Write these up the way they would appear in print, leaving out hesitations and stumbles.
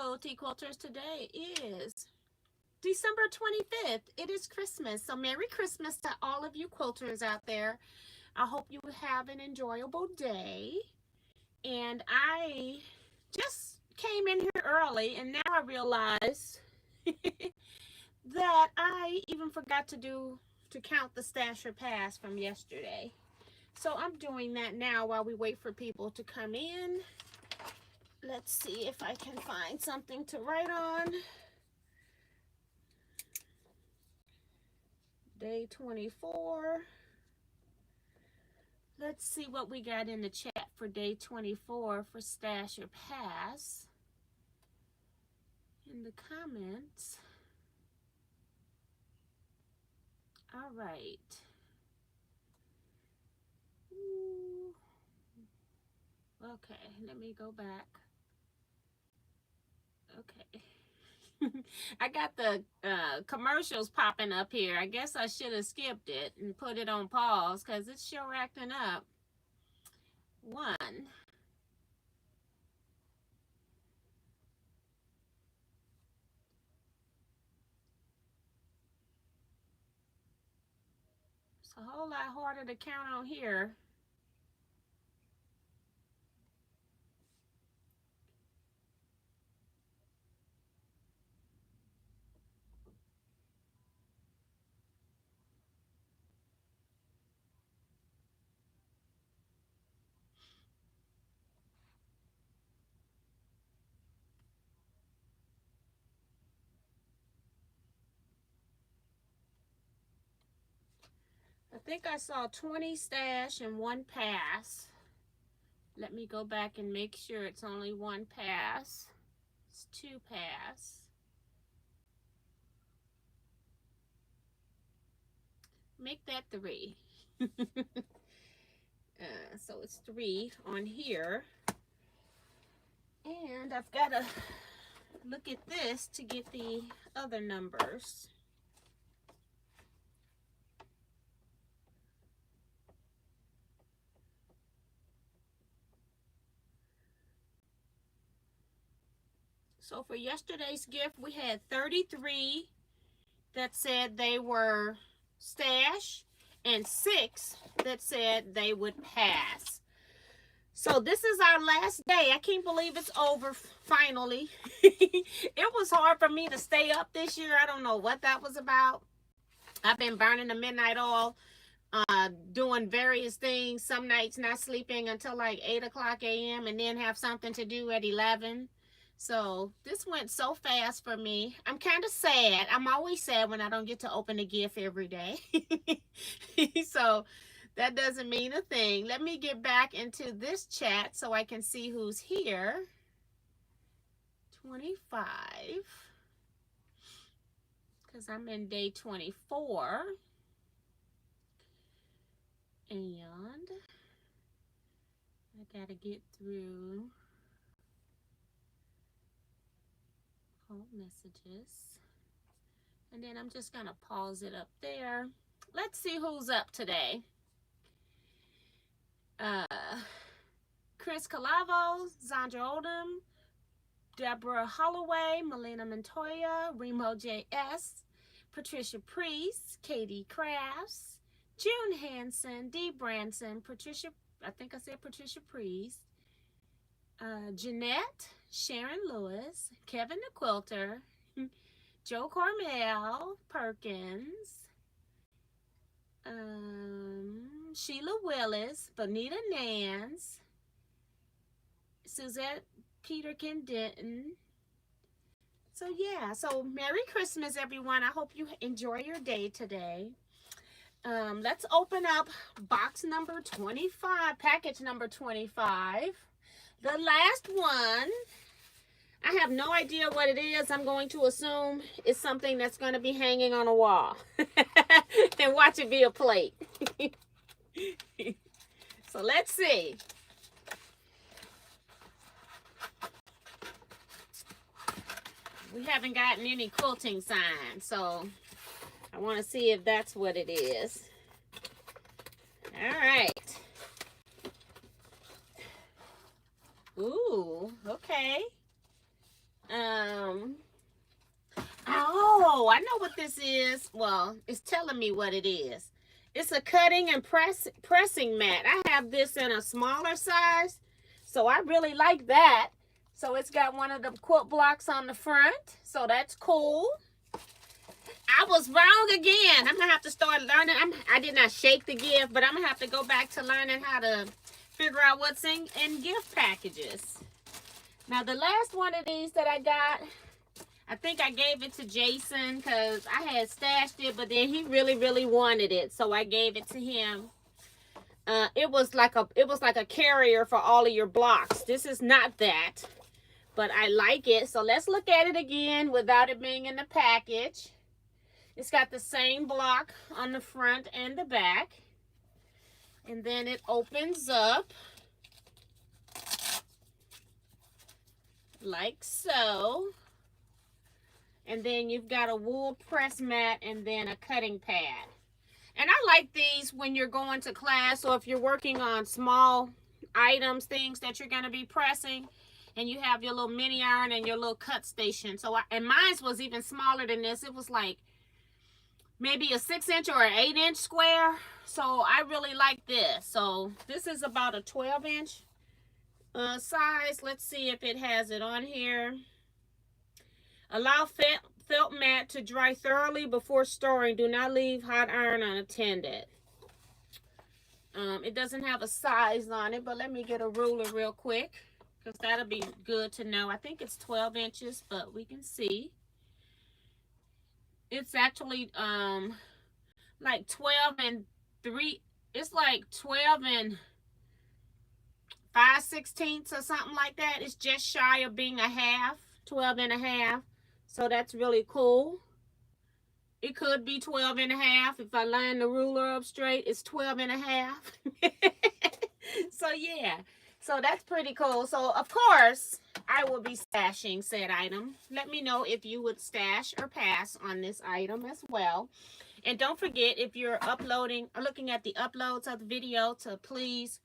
Hello, Teaquilters. Today is December 25th. It is Christmas. So Merry Christmas to all of you quilters out there. I hope you have an enjoyable day. And I just came in here early and now I realize that I even forgot to count the stasher pass from yesterday. So I'm doing that now while we wait for people to come in. Let's see if I can find something to write on. Day 24. Let's see what we got in the chat for day 24 for stash or pass. In the comments. All right. Ooh. Okay, let me go back. Okay. I got the commercials popping up here. I guess I should have skipped it and put it on pause because it's sure acting up. One. It's a whole lot harder to count on here. I think I saw 20 stash and 1 pass. Let me go back and make sure it's only 1 pass. It's 2 pass. Make that 3. So it's 3 on here. And I've got to look at this to get the other numbers. So for yesterday's gift, we had 33 that said they were stash and 6 that said they would pass. So this is our last day. I can't believe it's over finally. It was hard for me to stay up this year. I don't know what that was about. I've been burning the midnight oil, doing various things. Some nights not sleeping until like 8 o'clock a.m. and then have something to do at 11. So this went so fast for me. I'm kind of sad. I'm always sad when I don't get to open a gift every day. So that doesn't mean a thing. Let me get back into this chat so I can see who's here. 25. Because I'm in day 24. And I got to get through all messages. And then I'm just going to pause it up there. Let's see who's up today. Chris Calavo, Zandra Oldham, Deborah Holloway, Melina Montoya, Remo J.S., Patricia Priest, Katie Crafts, June Hanson, Dee Branson, Patricia, I think I said Patricia Priest, Jeanette, Sharon Lewis, Kevin the Quilter, Joe Cormel Perkins, Sheila Willis, Bonita Nance, Suzette Peterkin Denton. So yeah, so Merry Christmas everyone. I hope you enjoy your day today. Let's open up box number 25, package number 25. The last one. I have no idea what it is. I'm going to assume it's something that's going to be hanging on a wall. And watch it be a plate. So let's see. We haven't gotten any quilting signs, so I want to see if that's what it is. All right. Ooh, okay. this is. Well, it's telling me what it is. It's a cutting and pressing mat. I have this in a smaller size, so I really like that. So it's got one of the quilt blocks on the front, so that's cool. I was wrong again. I'm gonna have to start learning. I did not shake the gift, but I'm gonna have to go back to learning how to figure out what's in gift packages. Now the last one of these that I got, I think I gave it to Jason because I had stashed it, but then he really wanted it, so I gave it to him. It was like a carrier for all of your blocks. This is not that, but I like it. So let's look at it again without it being in the package. It's got the same block on the front and the back. And then it opens up like so. And then you've got a wool press mat and then a cutting pad. And I like these when you're going to class, or if you're working on small items, things that you're going to be pressing, and you have your little mini iron and your little cut station. So, and mine was even smaller than this. It was like maybe a 6-inch or an 8-inch square. So I really like this. So this is about a 12-inch size. Let's see if it has it on here. Allow felt mat to dry thoroughly before storing. Do not leave hot iron unattended. It doesn't have a size on it, but let me get a ruler real quick, because that'll be good to know. I think it's 12 inches, but we can see. It's actually like 12 and 3. It's like 12 and 5/16 or something like that. It's just shy of being a half, 12 and a half. So that's really cool. It could be 12 and a half. If I line the ruler up straight, it's 12 and a half. So yeah, so that's pretty cool. So of course, I will be stashing said item. Let me know if you would stash or pass on this item as well. And don't forget, if you're uploading or looking at the uploads of the video, to please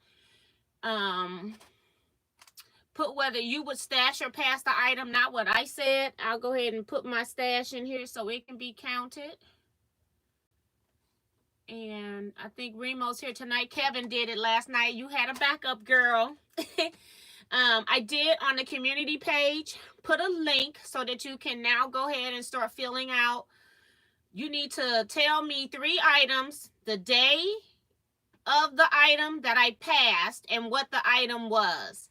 put whether you would stash or pass the item, not what I said. I'll go ahead and put my stash in here so it can be counted. And I think Remo's here tonight. Kevin did it last night. You had a backup, girl. I did on the community page put a link so that you can now go ahead and start filling out. You need to tell me 3 items, the day of the item that I passed, and what the item was.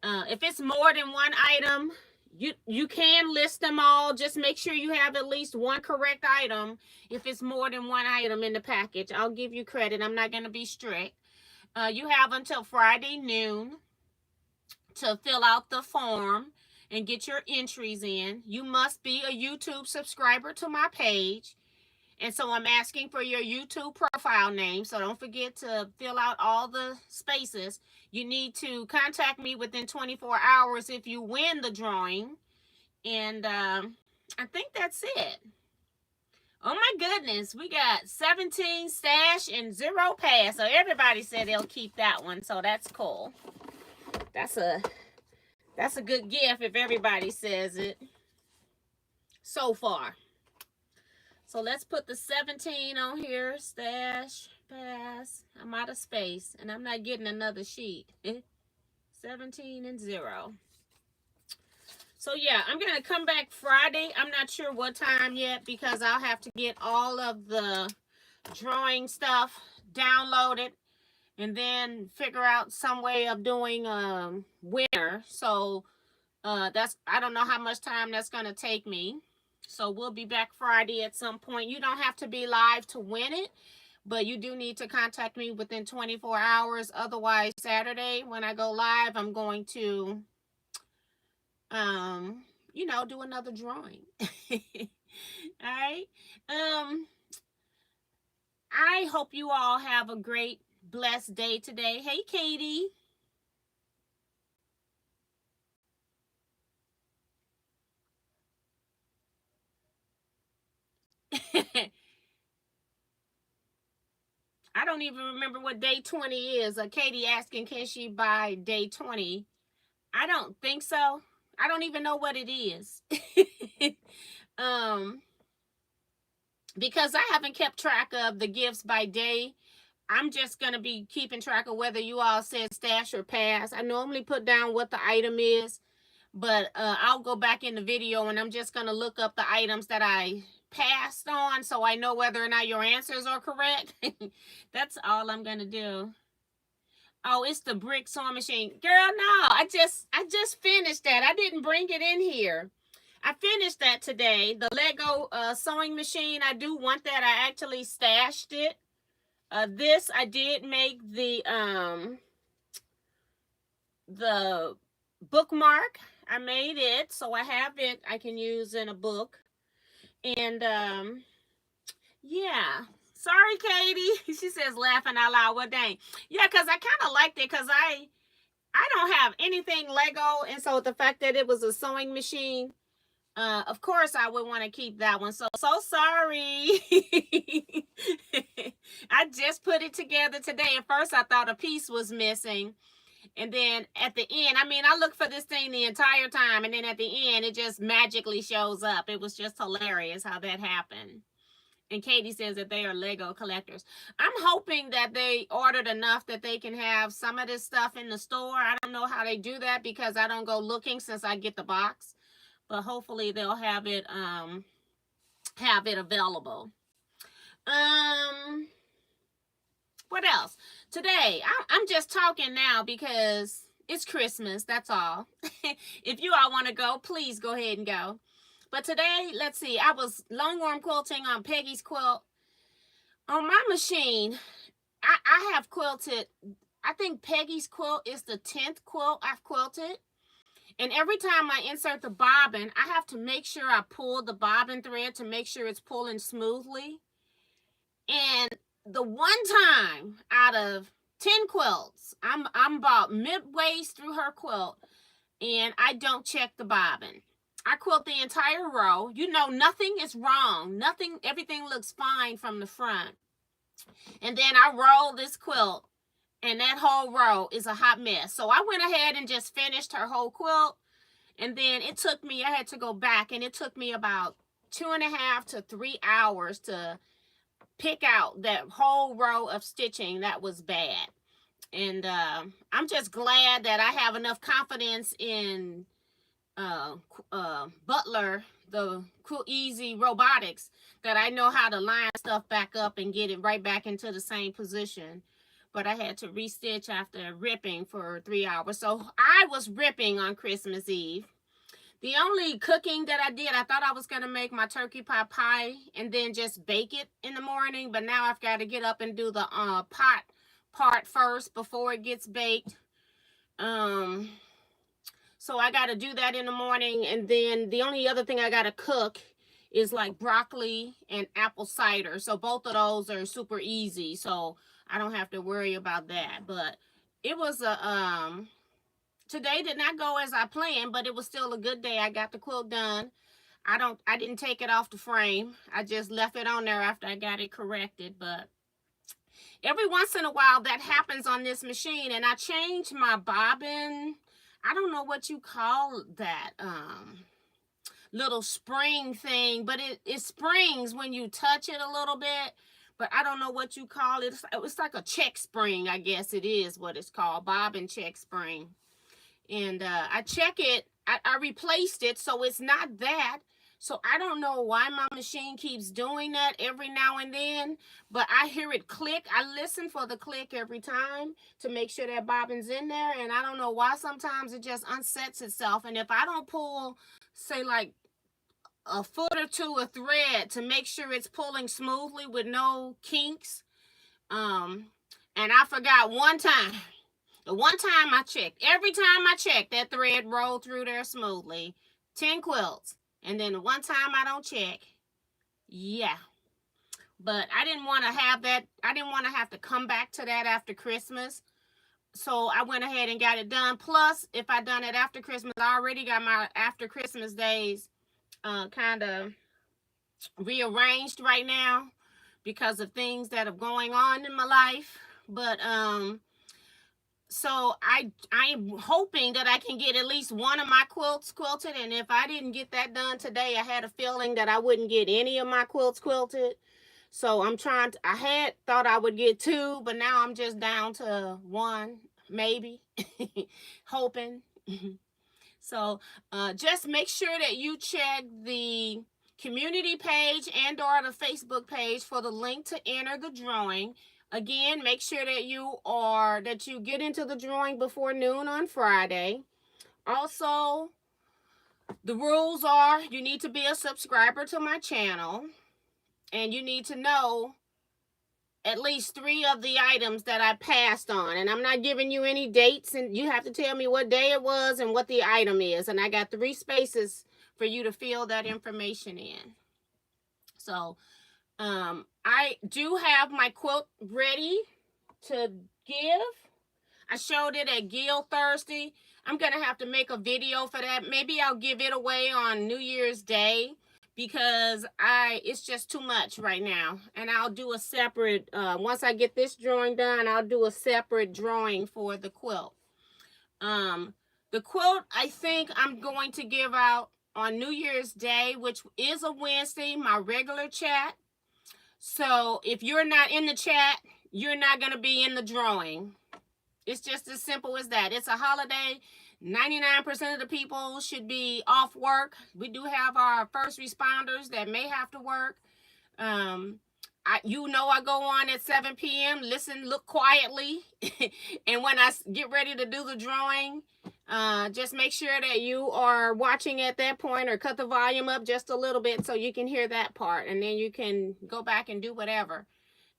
If it's more than one item, you can list them all. Just make sure you have at least one correct item. If it's more than one item in the package, I'll give you credit. I'm not going to be strict. You have until Friday noon to fill out the form and get your entries in. You must be a YouTube subscriber to my page. And so I'm asking for your YouTube profile name. So don't forget to fill out all the spaces. You need to contact me within 24 hours if you win the drawing. And I think that's it. Oh my goodness. We got 17 stash and 0 pass. So everybody said they'll keep that one. So that's cool. That's a good gift if everybody says it so far. So let's put the 17 on here. Stash, pass. I'm out of space, and I'm not getting another sheet. 17 and 0. So yeah, I'm going to come back Friday. I'm not sure what time yet, because I'll have to get all of the drawing stuff downloaded and then figure out some way of doing winner. So I don't know how much time that's going to take me. So we'll be back Friday at some point. You don't have to be live to win it, but you do need to contact me within 24 hours. Otherwise, Saturday when I go live, I'm going to, you know, do another drawing. All right. I hope you all have a great, blessed day today. Hey, Katie. I don't even remember what day 20 is. Katie asking, can she buy day 20? I don't think so. I don't even know what it is. because I haven't kept track of the gifts by day, I'm just going to be keeping track of whether you all said stash or pass. I normally put down what the item is, but I'll go back in the video and I'm just going to look up the items that I passed on so I know whether or not your answers are correct. That's all I'm going to do. Oh, it's the brick sewing machine. Girl, no, I just finished that. I didn't bring it in here. I finished that today. The Lego sewing machine, I do want that. I actually stashed it. This, I did make the bookmark. I made it, so I have it I can use in a book. And yeah. Sorry, Katie. She says laughing out loud. Well, dang. Yeah, because I kind of liked it because I don't have anything Lego, and so the fact that it was a sewing machine, of course I would want to keep that one. So sorry. I just put it together today. At first I thought a piece was missing. And then at the end, I mean, I looked for this thing the entire time. And then at the end, it just magically shows up. It was just hilarious how that happened. And Katie says that they are Lego collectors. I'm hoping that they ordered enough that they can have some of this stuff in the store. I don't know how they do that because I don't go looking since I get the box. But hopefully they'll have it available. What else? Today, I'm just talking now because it's Christmas. That's all. If you all want to go, please go ahead and go. But today, let's see, I was longworm quilting on Peggy's quilt. On my machine, I have quilted, I think Peggy's quilt is the 10th quilt I've quilted. And every time I insert the bobbin, I have to make sure I pull the bobbin thread to make sure it's pulling smoothly. And the one time out of 10 quilts, I'm about midway through her quilt, and I don't check the bobbin. I quilt the entire row. You know, nothing is wrong. Nothing, everything looks fine from the front. And then I roll this quilt, and that whole row is a hot mess. So I went ahead and just finished her whole quilt. And then it took me, I had to go back, and it took me about 2.5 to 3 hours to pick out that whole row of stitching that was bad. And I'm just glad that I have enough confidence in Butler, the Easy Robotics, that I know how to line stuff back up and get it right back into the same position. But I had to restitch after ripping for 3 hours. So I was ripping on Christmas Eve. The only cooking that I did, I thought I was going to make my turkey pot pie and then just bake it in the morning. But now I've got to get up and do the pot part first before it gets baked. So I got to do that in the morning. And then the only other thing I got to cook is like broccoli and apple cider. So both of those are super easy. So I don't have to worry about that. But it was a, today did not go as I planned, but it was still a good day. I got the quilt done. I didn't take it off the frame. I just left it on there after I got it corrected. But every once in a while that happens on this machine, and I changed my bobbin. I don't know what you call that little spring thing, but it springs when you touch it a little bit. But I don't know what you call it. It's like a check spring, I guess it is what it's called, bobbin check spring. And I check it. I replaced it, so it's not that. So I don't know why my machine keeps doing that every now and then, but I hear it click. I listen for the click every time to make sure that bobbin's in there, and I don't know why sometimes it just unsets itself. And if I don't pull, say, like a foot or two of thread to make sure it's pulling smoothly with no kinks, and I forgot one time. The one time I checked, every time I checked, that thread rolled through there smoothly. 10 quilts. And then the one time I don't check, yeah. But I didn't want to have that. I didn't want to have to come back to that after Christmas. So I went ahead and got it done. Plus, if I done it after Christmas, I already got my after Christmas days kind of rearranged right now because of things that are going on in my life. But So I'm hoping that I can get at least one of my quilts quilted. And if I didn't get that done today, I had a feeling that I wouldn't get any of my quilts quilted. So I'm trying to, I had thought I would get two, but now I'm just down to one, maybe, hoping. So just make sure that you check the community page and or the Facebook page for the link to enter the drawing. Again, make sure that you get into the drawing before noon on Friday. Also, the rules are you need to be a subscriber to my channel, and you need to know at least 3 of the items that I passed on. And I'm not giving you any dates, and you have to tell me what day it was and what the item is. And I got 3 spaces for you to fill that information in. So I do have my quilt ready to give. I showed it at Gill Thursday. I'm going to have to make a video for that. Maybe I'll give it away on New Year's Day, because it's just too much right now. And I'll do a separate, once I get this drawing done, I'll do a separate drawing for the quilt. The quilt, I think I'm going to give out on New Year's Day, which is a Wednesday, my regular chat. So if you're not in the chat, you're not going to be in the drawing. It's just as simple as that. It's a holiday. 99% of the people should be off work. We do have our first responders that may have to work. I go on at 7 p.m. Listen, look quietly. And when I get ready to do the drawing, just make sure that you are watching at that point, or cut the volume up just a little bit so you can hear that part. And then you can go back and do whatever.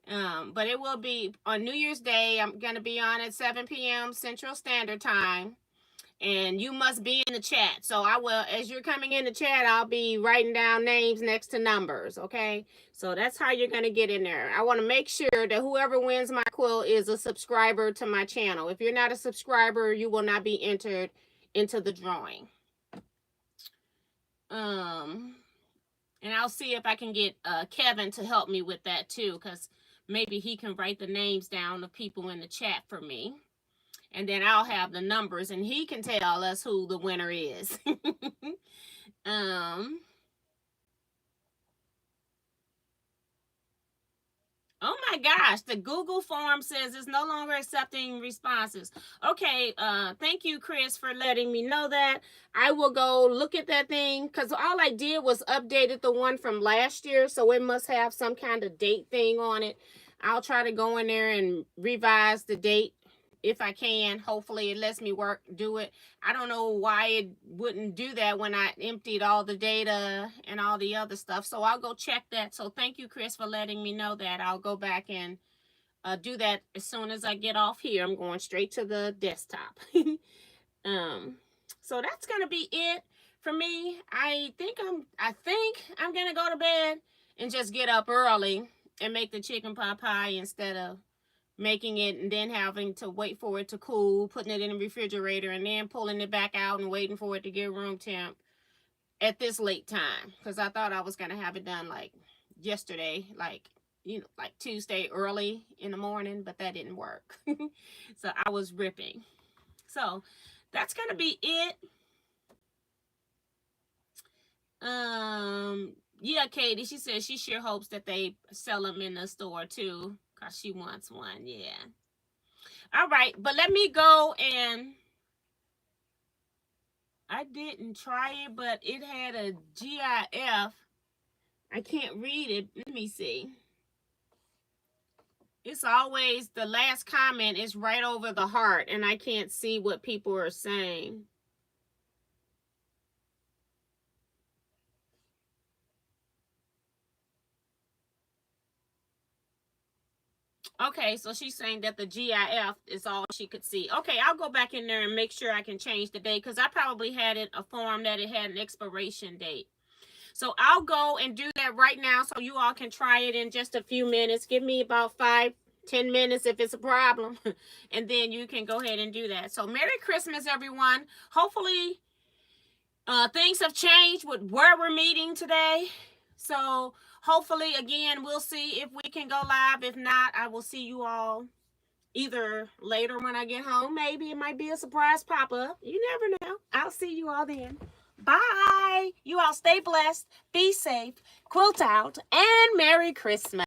But it will be on New Year's Day. I'm going to be on at 7 p.m. Central Standard Time. And you must be in the chat. So I will, as you're coming in the chat, I'll be writing down names next to numbers, okay? So that's how you're going to get in there. I want to make sure that whoever wins my quilt is a subscriber to my channel. If you're not a subscriber, you will not be entered into the drawing. And I'll see if I can get Kevin to help me with that too, because maybe he can write the names down of people in the chat for me. And then I'll have the numbers, and he can tell us who the winner is. Oh my gosh, the Google form says it's no longer accepting responses. Okay, thank you, Chris, for letting me know that. I will go look at that thing, because all I did was updated the one from last year, so it must have some kind of date thing on it. I'll try to go in there and revise the date if I can. Hopefully it lets me do it. I don't know why it wouldn't do that when I emptied all the data and all the other stuff. So I'll go check that. So thank you, Chris, for letting me know that. I'll go back and do that as soon as I get off here. I'm going straight to the desktop. So that's gonna be it for me. I think I'm gonna go to bed and just get up early and make the chicken pot pie instead of making it and then having to wait for it to cool, putting it in the refrigerator, and then pulling it back out and waiting for it to get room temp at this late time. Because I thought I was going to have it done like yesterday, like Tuesday early in the morning, but that didn't work. So I was ripping. So that's going to be it. Yeah, Katie, she says she sure hopes that they sell them in the store too, because she wants one. Yeah. All right, but let me go, and I didn't try it, but it had a GIF. I can't read it. Let me see. It's always, the last comment is right over the heart, and I can't see what people are saying. Okay, so she's saying that the GIF is all she could see. Okay, I'll go back in there and make sure I can change the date, because I probably had a form that it had an expiration date. So I'll go and do that right now so you all can try it in just a few minutes. Give me about 5-10 minutes if it's a problem. And then you can go ahead and do that. So Merry Christmas, everyone. Hopefully things have changed with where we're meeting today. So hopefully, again, we'll see if we can go live. If not, I will see you all either later when I get home. Maybe it might be a surprise pop-up. You never know. I'll see you all then. Bye. You all stay blessed, be safe, quilt out, and Merry Christmas.